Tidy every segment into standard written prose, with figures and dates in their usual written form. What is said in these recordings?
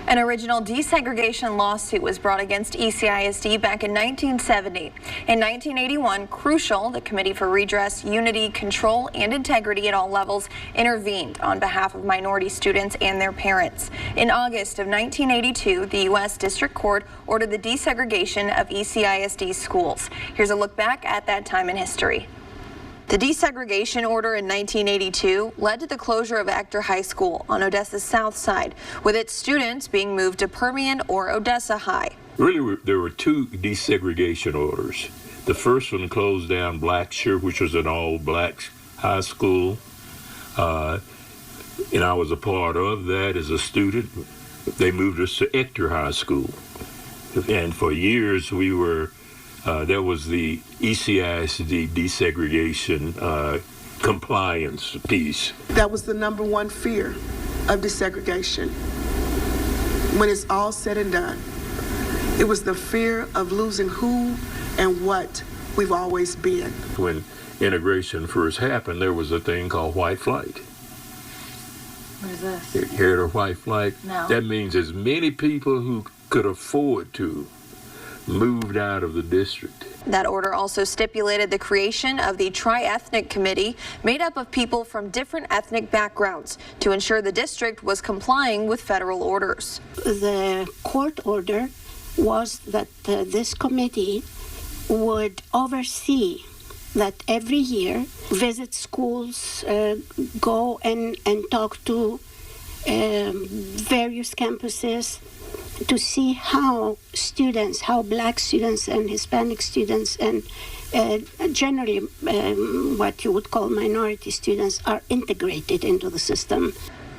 An original desegregation lawsuit was brought against ECISD back in 1970. In 1981, Crucial, the Committee for Redress, Unity, Control, and Integrity at all levels, intervened on behalf of minority students and their parents. In August of 1982, the U.S. District Court ordered the desegregation of ECISD schools. Here's a look back at that time in history. The desegregation order in 1982 led to the closure of Ector High School on Odessa's south side, with its students being moved to Permian or Odessa High. Really, there were two desegregation orders. The first one closed down Blackshear, which was an all-black high school, and I was a part of that as a student. They moved us to Ector High School, and for years we were that was the ECISD desegregation compliance piece. That was the number one fear of desegregation. When it's all said and done, it was the fear of losing who and what we've always been. When integration first happened, there was a thing called white flight. What is this? Heard of white flight? No. That means as many people who could afford to moved out of the district. That order also stipulated the creation of the Tri-Ethnic Committee, made up of people from different ethnic backgrounds, to ensure the district was complying with federal orders. The court order was that this committee would oversee that every year, visit schools, go and talk to various campuses, to see how students, how black students and Hispanic students and generally what you would call minority students are integrated into the system.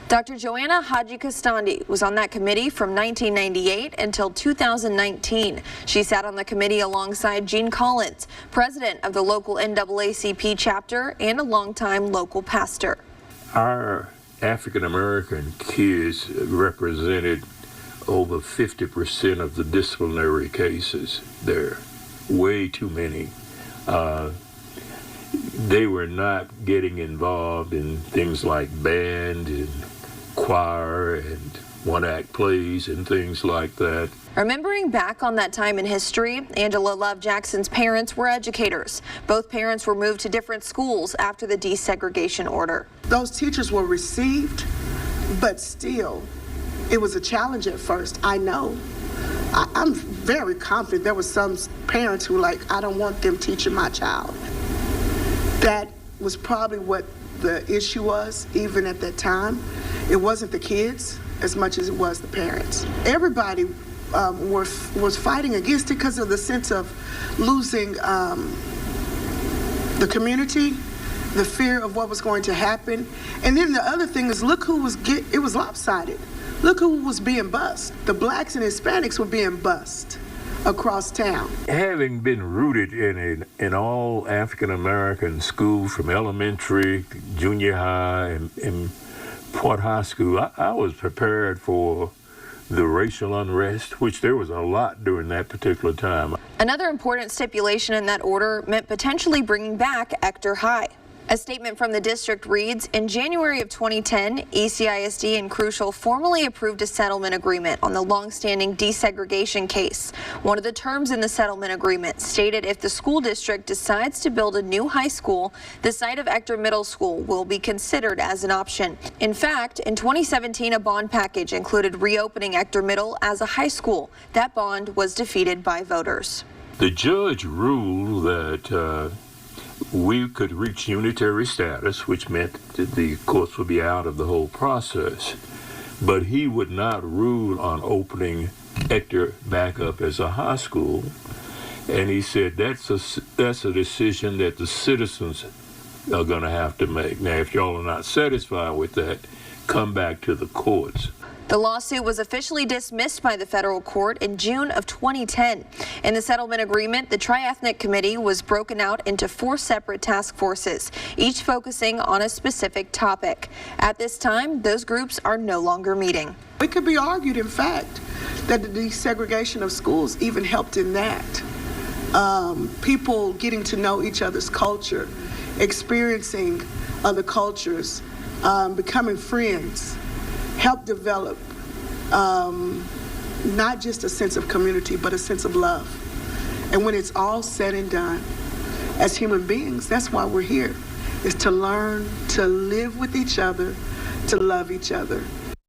Dr. Joanna Haji-Kostandi was on that committee from 1998 until 2019. She sat on the committee alongside Gene Collins, president of the local NAACP chapter and a longtime local pastor. Our African American kids represented over 50% of the disciplinary cases there. Way too many. They were not getting involved in things like band and choir and one-act plays and things like that. Remembering back on that time in history, Angela Love Jackson's parents were educators. Both parents were moved to different schools after the desegregation order. Those teachers were received, but still, it was a challenge at first, I know. I'm very confident there were some parents who were like, I don't want them teaching my child. That was probably what the issue was, even at that time. It wasn't the kids as much as it was the parents. Everybody was fighting against it because of the sense of losing the community, the fear of what was going to happen. And then the other thing is, look who it was lopsided. Look who was being bussed. The blacks and Hispanics were being bussed across town. Having been rooted in an all African American school from elementary, junior high, and Port High School, I was prepared for the racial unrest, which there was a lot during that particular time. Another important stipulation in that order meant potentially bringing back Ector High. A statement from the district reads, in January of 2010, ECISD and Crucial formally approved a settlement agreement on the long-standing desegregation case. One of the terms in the settlement agreement stated if the school district decides to build a new high school, the site of Ector Middle School will be considered as an option. In fact, in 2017, a bond package included reopening Ector Middle as a high school. That bond was defeated by voters. The judge ruled that we could reach unitary status, which meant that the courts would be out of the whole process. But he would not rule on opening Ector back up as a high school. And he said that's a decision that the citizens are going to have to make. Now, if y'all are not satisfied with that, come back to the courts. The lawsuit was officially dismissed by the federal court in June of 2010. In the settlement agreement, the Tri-Ethnic Committee was broken out into 4 separate task forces, each focusing on a specific topic. At this time, those groups are no longer meeting. It could be argued, in fact, that the desegregation of schools even helped in that. People getting to know each other's culture, experiencing other cultures, becoming friends, help develop not just a sense of community, but a sense of love. And when it's all said and done, as human beings, that's why we're here, is to learn to live with each other, to love each other,